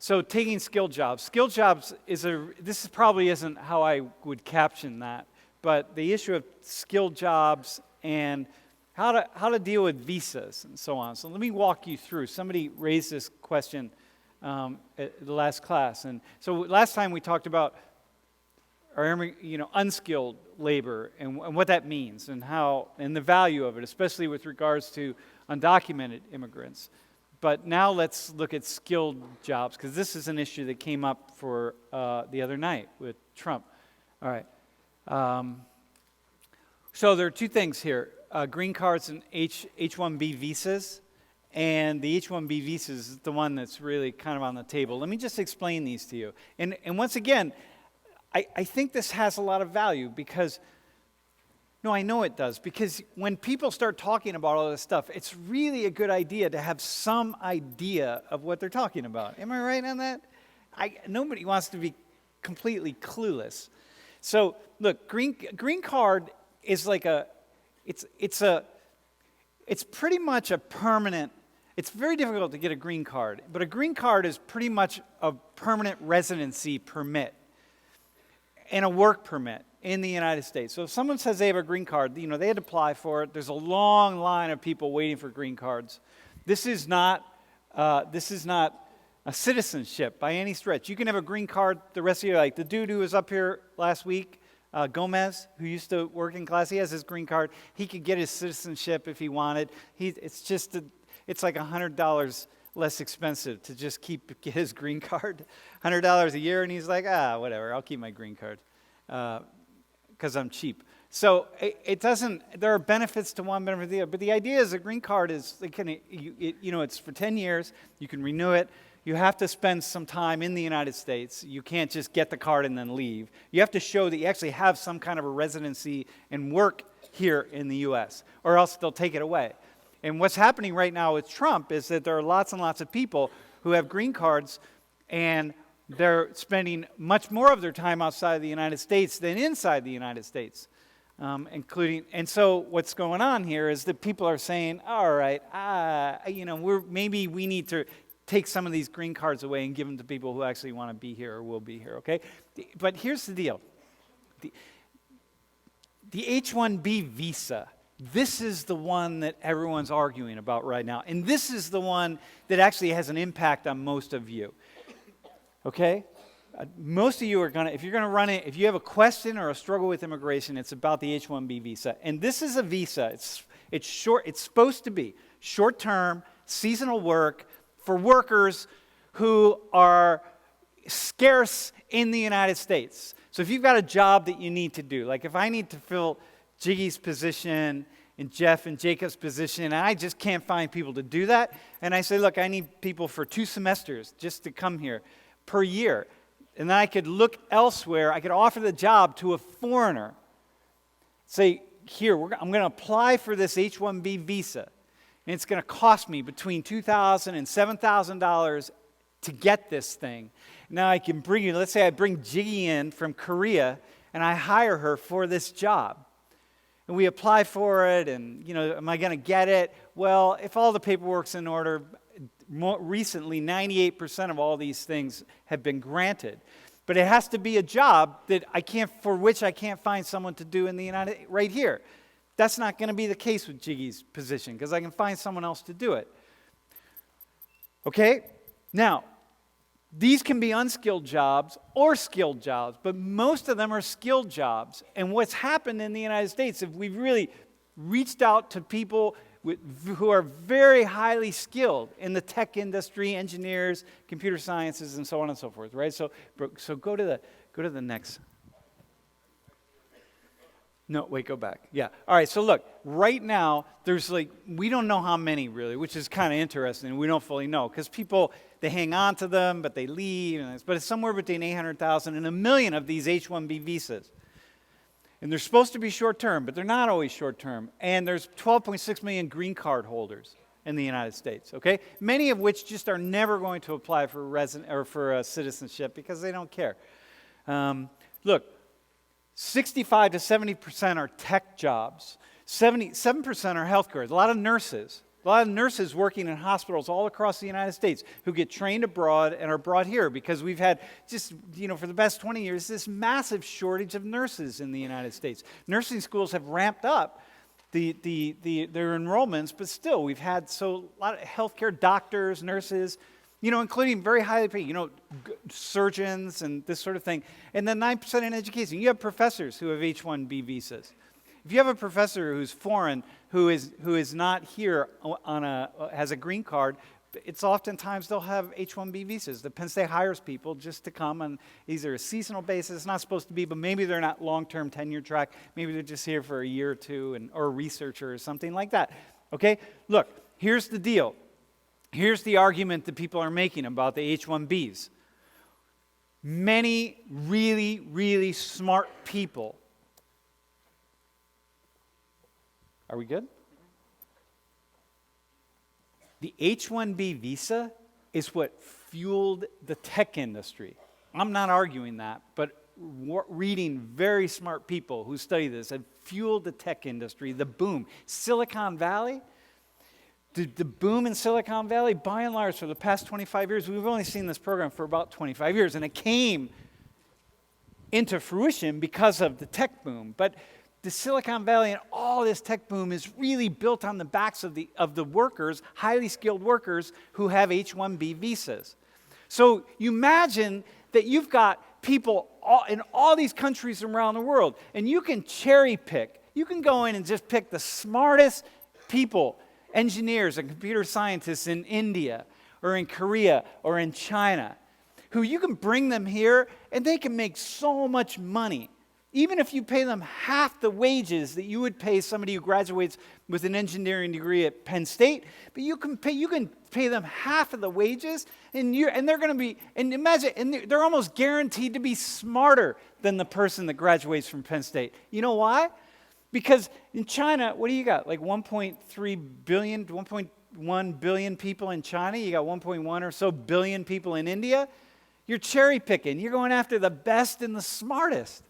So taking skilled jobs. Skilled jobs this probably isn't how I would caption that, but the issue of skilled jobs and how to deal with visas and so on. So let me walk you through. Somebody raised this question at the last class. And so last time we talked about unskilled labor and what that means and the value of it, especially with regards to undocumented immigrants. But now let's look at skilled jobs, because this is an issue that came up for the other night with Trump. All right. So there are two things here, green cards and H-1B visas. And the H-1B visas is the one that's really kind of on the table. Let me just explain these to you. And once again, I think this has a lot of value because, no, I know it does, because when people start talking about all this stuff, it's really a good idea to have some idea of what they're talking about. Am I right on that? Nobody wants to be completely clueless. So, look, green card is like it's pretty much a permanent. It's very difficult to get a green card, but a green card is pretty much a permanent residency permit and a work permit in the United States. So if someone says they have a green card, they had to apply for it. There's a long line of people waiting for green cards. This is not a citizenship by any stretch. You can have a green card the rest of your life. The dude who was up here last week, Gomez, who used to work in class, he has his green card. He could get his citizenship if he wanted. It's like $100 less expensive to just get his green card, $100 a year, and he's like, whatever, I'll keep my green card because I'm cheap. So it doesn't. There are benefits to one, benefit to the other. But the idea is a green card is it's for 10 years. You can renew it. You have to spend some time in the United States. You can't just get the card and then leave. You have to show that you actually have some kind of a residency and work here in the U.S., or else they'll take it away. And what's happening right now with Trump is that there are lots and lots of people who have green cards, and they're spending much more of their time outside of the United States than inside the United States, and so what's going on here is that people are saying, all right, maybe we need to take some of these green cards away and give them to people who actually want to be here or will be here, okay? But here's the deal. The H-1B visa, this is the one that everyone's arguing about right now. And this is the one that actually has an impact on most of you. Okay? Most of you are going to, if you're going to run it, if you have a question or a struggle with immigration, it's about the H-1B visa. And this is a visa. It's short. It's supposed to be short-term, seasonal work for workers who are scarce in the United States. So if you've got a job that you need to do, like if I need to fill Jiggy's position and Jeff and Jacob's position, and I just can't find people to do that, and I say, look, I need people for 2 semesters just to come here per year. And then I could look elsewhere. I could offer the job to a foreigner. Say, here, I'm going to apply for this H-1B visa, and it's going to cost me between $2,000 and $7,000 to get this thing. Now I can bring you, let's say I bring Jiggy in from Korea, and I hire her for this job. And we apply for it, and, am I going to get it? Well, if all the paperwork's in order, more recently, 98% of all these things have been granted. But it has to be a job for which I can't find someone to do in the right here. That's not going to be the case with Jiggy's position, because I can find someone else to do it. Okay? Now, these can be unskilled jobs or skilled jobs, but most of them are skilled jobs. And what's happened in the United States, if we've really reached out to people who are very highly skilled in the tech industry, engineers, computer sciences, and so on and so forth, right? So go to the next. No, wait, go back. Yeah. All right, so look, right now, there's we don't know how many really, which is kind of interesting. We don't fully know, because people, they hang on to them, but they leave. But it's somewhere between 800,000 and 1 million of these H-1B visas. And they're supposed to be short-term, but they're not always short-term. And there's 12.6 million green card holders in the United States, okay? Many of which just are never going to apply for citizenship because they don't care. Look, 65 to 70% are tech jobs. 77% are healthcare. A lot of nurses, A lot of nurses working in hospitals all across the United States who get trained abroad and are brought here because we've had just, for the past 20 years, this massive shortage of nurses in the United States. Nursing schools have ramped up their enrollments, but still, we've had a lot of healthcare doctors, nurses, including very highly paid, surgeons and this sort of thing. And then 9% in education. You have professors who have H-1B visas. If you have a professor who's foreign, who is not here has a green card, it's oftentimes they'll have H-1B visas. The Penn State hires people just to come on either a seasonal basis. It's not supposed to be, but maybe they're not long-term tenure track. Maybe they're just here for a year or two, or a researcher or something like that. Okay? Look, here's the deal. Here's the argument that people are making about the H-1Bs. Many really, really smart people. Are we good? The H-1B visa is what fueled the tech industry. I'm not arguing that, but reading very smart people who study this have fueled the tech industry, the boom. Silicon Valley, the boom in Silicon Valley, by and large, for the past 25 years, we've only seen this program for about 25 years, and it came into fruition because of the tech boom. But the Silicon Valley and all this tech boom is really built on the backs of the workers, highly skilled workers who have H-1B visas. So you imagine that you've got people in all these countries around the world, and you can cherry pick. You can go in and just pick the smartest people, engineers and computer scientists in India or in Korea or in China, who you can bring them here, and they can make so much money. Even if you pay them half the wages that you would pay somebody who graduates with an engineering degree at Penn State, but you can pay them half of the wages, and they're going to be, and imagine, and they're almost guaranteed to be smarter than the person that graduates from Penn State. You know why? Because in China, what do you got? Like 1.3 billion, 1.1 billion people in China. You got 1.1 or so billion people in India. You're cherry picking. You're going after the best and the smartest.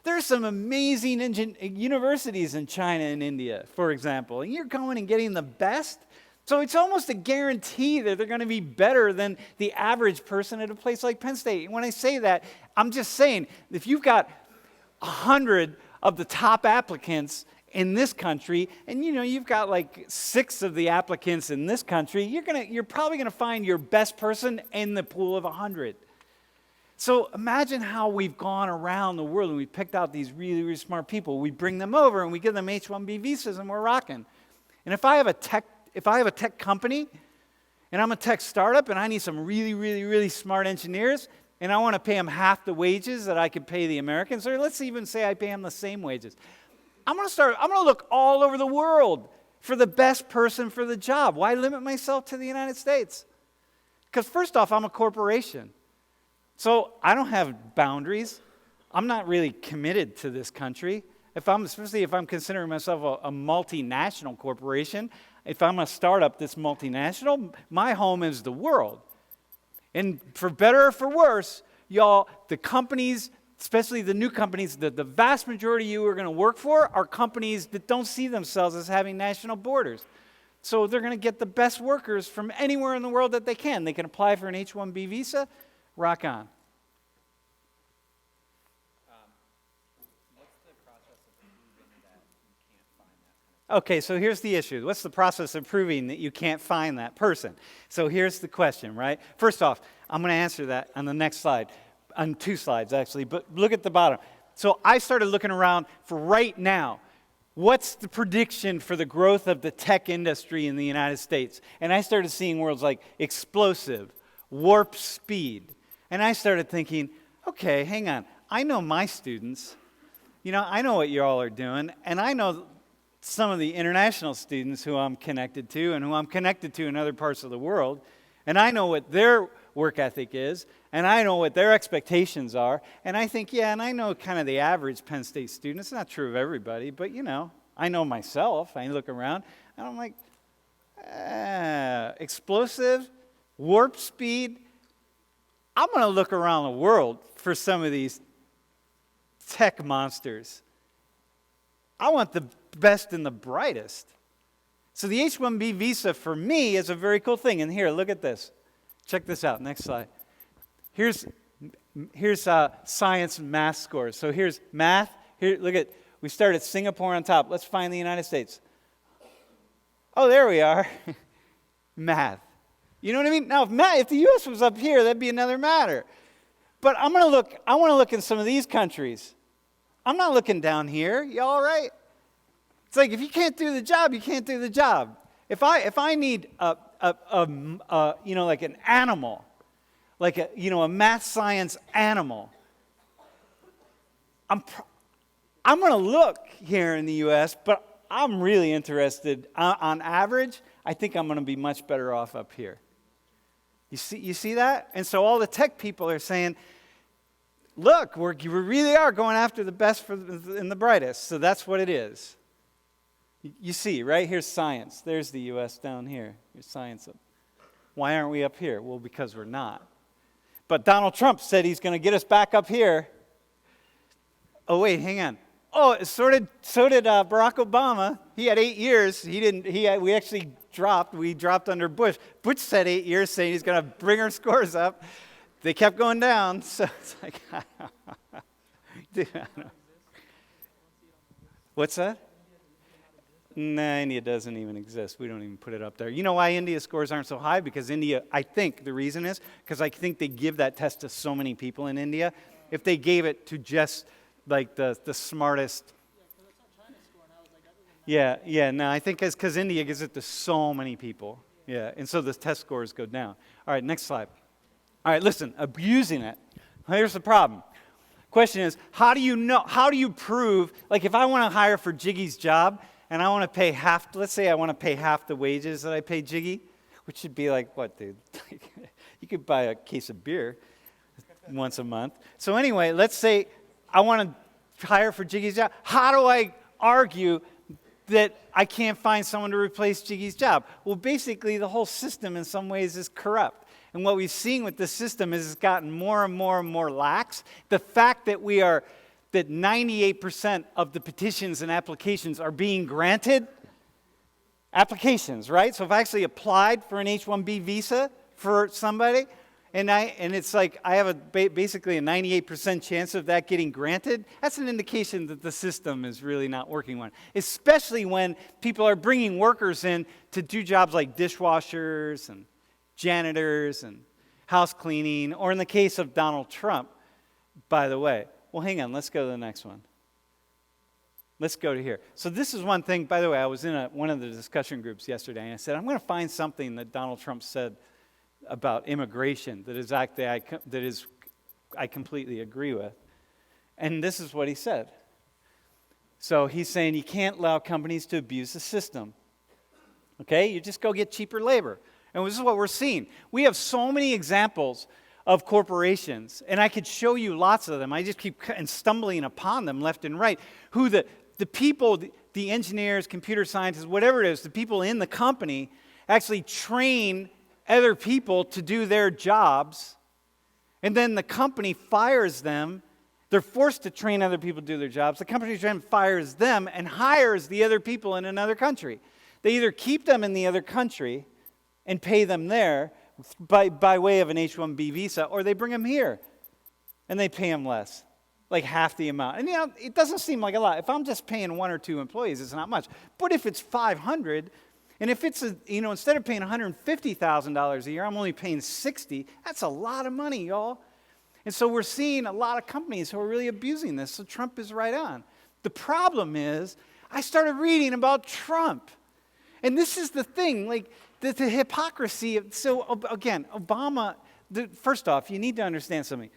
There are some amazing universities in China and India, for example, and you're going and getting the best. So it's almost a guarantee that they're going to be better than the average person at a place like Penn State. And when I say that, I'm just saying, if you've got 100 of the top applicants in this country, and you've got like 6 of the applicants in this country, you're probably going to find your best person in the pool of 100. So imagine how we've gone around the world and we've picked out these really, really smart people. We bring them over and we give them H-1B visas and we're rocking. And if I have a tech company and I'm a tech startup and I need some really, really, really smart engineers and I want to pay them half the wages that I could pay the Americans, or let's even say I pay them the same wages, I'm going to look all over the world for the best person for the job. Why limit myself to the United States? Because first off, I'm a corporation. So I don't have boundaries. I'm not really committed to this country. Especially if I'm considering myself a multinational corporation, if I'm a startup that's multinational, my home is the world. And for better or for worse, y'all, the companies, especially the new companies, the vast majority of you are going to work for are companies that don't see themselves as having national borders. So they're going to get the best workers from anywhere in the world that they can. They can apply for an H-1B visa. Rock on. What's the process of proving that you can't find that? Okay, so here's the issue. What's the process of proving that you can't find that person? So here's the question, right? First off, I'm going to answer that on the next slide, on 2 slides actually, but look at the bottom. So I started looking around for right now. What's the prediction for the growth of the tech industry in the United States? And I started seeing words like explosive, warp speed. And I started thinking, okay, hang on. I know my students. I know what you all are doing. And I know some of the international students who I'm connected to and who I'm connected to in other parts of the world. And I know what their work ethic is. And I know what their expectations are. And I think, and I know kind of the average Penn State student. It's not true of everybody, but I know myself. I look around and I'm like, explosive, warp speed. I'm going to look around the world for some of these tech monsters. I want the best and the brightest. So the H-1B visa for me is a very cool thing. And here, look at this. Check this out. Next slide. Here's science and math scores. So here's math. Here, look at, we start at Singapore on top. Let's find the United States. Oh, there we are. Math. You know what I mean? Now, if the U.S. was up here, that'd be another matter. But I want to look in some of these countries. I'm not looking down here. You all right? It's like if you can't do the job, you can't do the job. If I need like an animal, like a math science animal, I'm going to look here in the U.S., but I'm really interested. On average, I think I'm going to be much better off up here. You see that? And so all the tech people are saying, look, we really are going after the best and the brightest. So that's what it is. You see, right? Here's science. There's the U.S. down here. Here's science. Why aren't we up here? Well, because we're not. But Donald Trump said he's going to get us back up here. Oh, wait, hang on. Oh, so did Barack Obama. He had 8 years. We actually dropped. We dropped under Bush. Bush said 8 years, saying he's going to bring our scores up. They kept going down. So it's like, dude, I don't know. What's that? Nah, India doesn't even exist. We don't even put it up there. You know why India's scores aren't so high? Because India, I think the reason is because I think they give that test to so many people in India. If they gave it to just like the smartest. No, I think it's because India gives it to so many people. Yeah, and so the test scores go down. All right, next slide. All right, listen, abusing it. Here's the problem. Question is, how do you prove, like if I want to hire for Jiggy's job and I want to pay let's say I want to pay half the wages that I pay Jiggy, which should be like, what, dude? You could buy a case of beer once a month. So anyway, let's say I want to hire for Jiggy's job. How do I argue that I can't find someone to replace Jiggy's job? Well, basically, the whole system in some ways is corrupt. And what we've seen with this system is it's gotten more and more and more lax. The fact that that 98% of the petitions and applications are being granted, applications, right? So if I actually applied for an H-1B visa for somebody, and it's like I have basically a 98% chance of that getting granted, that's an indication that the system is really not working well. Especially when people are bringing workers in to do jobs like dishwashers and janitors and house cleaning, or in the case of Donald Trump, by the way. Well, hang on, let's go to the next one. Let's go to here. So this is one thing, by the way, I was in one of the discussion groups yesterday, and I said, I'm going to find something that Donald Trump said about immigration that I completely agree with. And this is what he said. So he's saying you can't allow companies to abuse the system. Okay? You just go get cheaper labor. And this is what we're seeing. We have so many examples of corporations, and I could show you lots of them. I just keep stumbling upon them left and right, who the people, the engineers, computer scientists, whatever it is, the people in the company actually train other people to do their jobs, and then the company fires them. They're forced to train other people to do their jobs. The company then fires them and hires the other people in another country. They either keep them in the other country and pay them there by way of an H-1B visa, or they bring them here and they pay them less, like half the amount. And it doesn't seem like a lot. If I'm just paying 1 or 2 employees, it's not much. But if it's 500, and if it's instead of paying $150,000 a year, I'm only paying $60,000, that's a lot of money, y'all. And so we're seeing a lot of companies who are really abusing this. So Trump is right on. The problem is, I started reading about Trump. And this is the thing, like the hypocrisy. So again, Obama, first off, you need to understand something.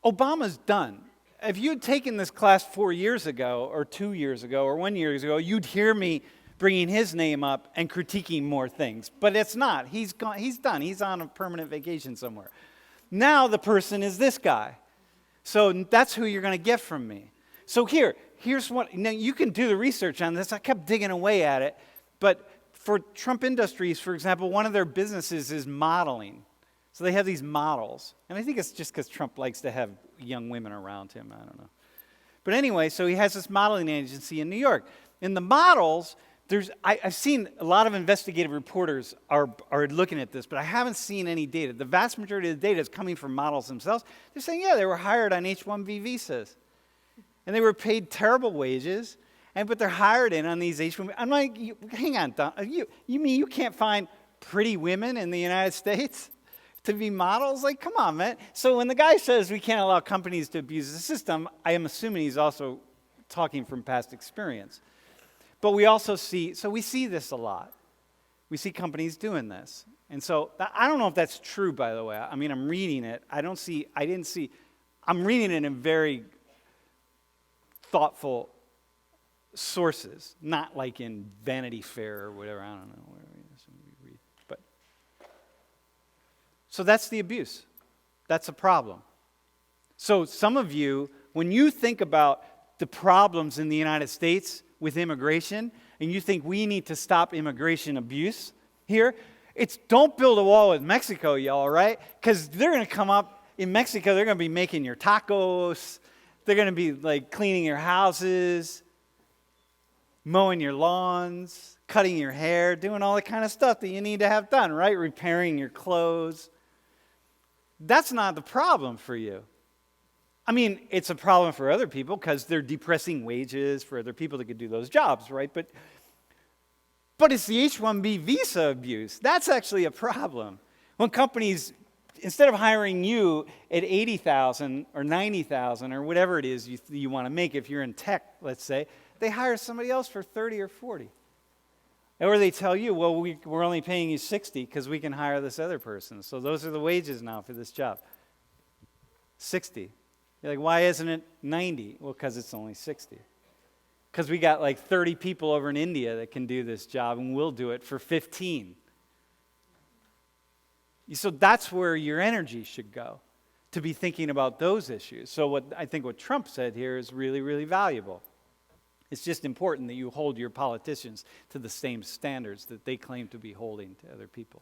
Obama's done. If you had taken this class 4 years ago, or 2 years ago, or 1 year ago, you'd hear me bringing his name up and critiquing more things. But it's not. He's gone. He's done. He's on a permanent vacation somewhere. Now the person is this guy. So that's who you're going to get from me. So here's what. Now you can do the research on this. I kept digging away at it. But for Trump Industries, for example, one of their businesses is modeling. So they have these models. And I think it's just because Trump likes to have young women around him. I don't know. But anyway, so he has this modeling agency in New York. In the models, I've seen a lot of investigative reporters are looking at this, but I haven't seen any data. The vast majority of the data is coming from models themselves. They're saying, yeah, they were hired on H-1B visas. And they were paid terrible wages, but they're hired in on these H-1B. I'm like, hang on, Don, you mean you can't find pretty women in the United States to be models? Like, come on, man. So when the guy says we can't allow companies to abuse the system, I am assuming he's also talking from past experience. But we also see this a lot. We see companies doing this. And so I don't know if that's true, by the way. I mean, I'm reading it. I'm reading it in very thoughtful sources, not like in Vanity Fair or whatever. I don't know where it is we read. But so that's the abuse. That's a problem. So some of you, when you think about the problems in the United States with immigration, and you think we need to stop immigration abuse here, it's don't build a wall with Mexico, y'all, right? Because they're going to come up in Mexico, they're going to be making your tacos, they're going to be like cleaning your houses, mowing your lawns, cutting your hair, doing all the kind of stuff that you need to have done, right? Repairing your clothes. That's not the problem for you. I mean, it's a problem for other people because they're depressing wages for other people that could do those jobs, right? But it's the H-1B visa abuse. That's actually a problem. When companies, instead of hiring you at $80,000 or $90,000 or whatever it is you want to make, if you're in tech, let's say, they hire somebody else for $30 or $40. Or they tell you, well, we're only paying you $60 because we can hire this other person. So those are the wages now for this job. $60. You're like, why isn't it $90? Well, because it's only $60. Because we got like 30 people over in India that can do this job, and we'll do it for $15. So that's where your energy should go, to be thinking about those issues. So I think what Trump said here is really, really valuable. It's just important that you hold your politicians to the same standards that they claim to be holding to other people.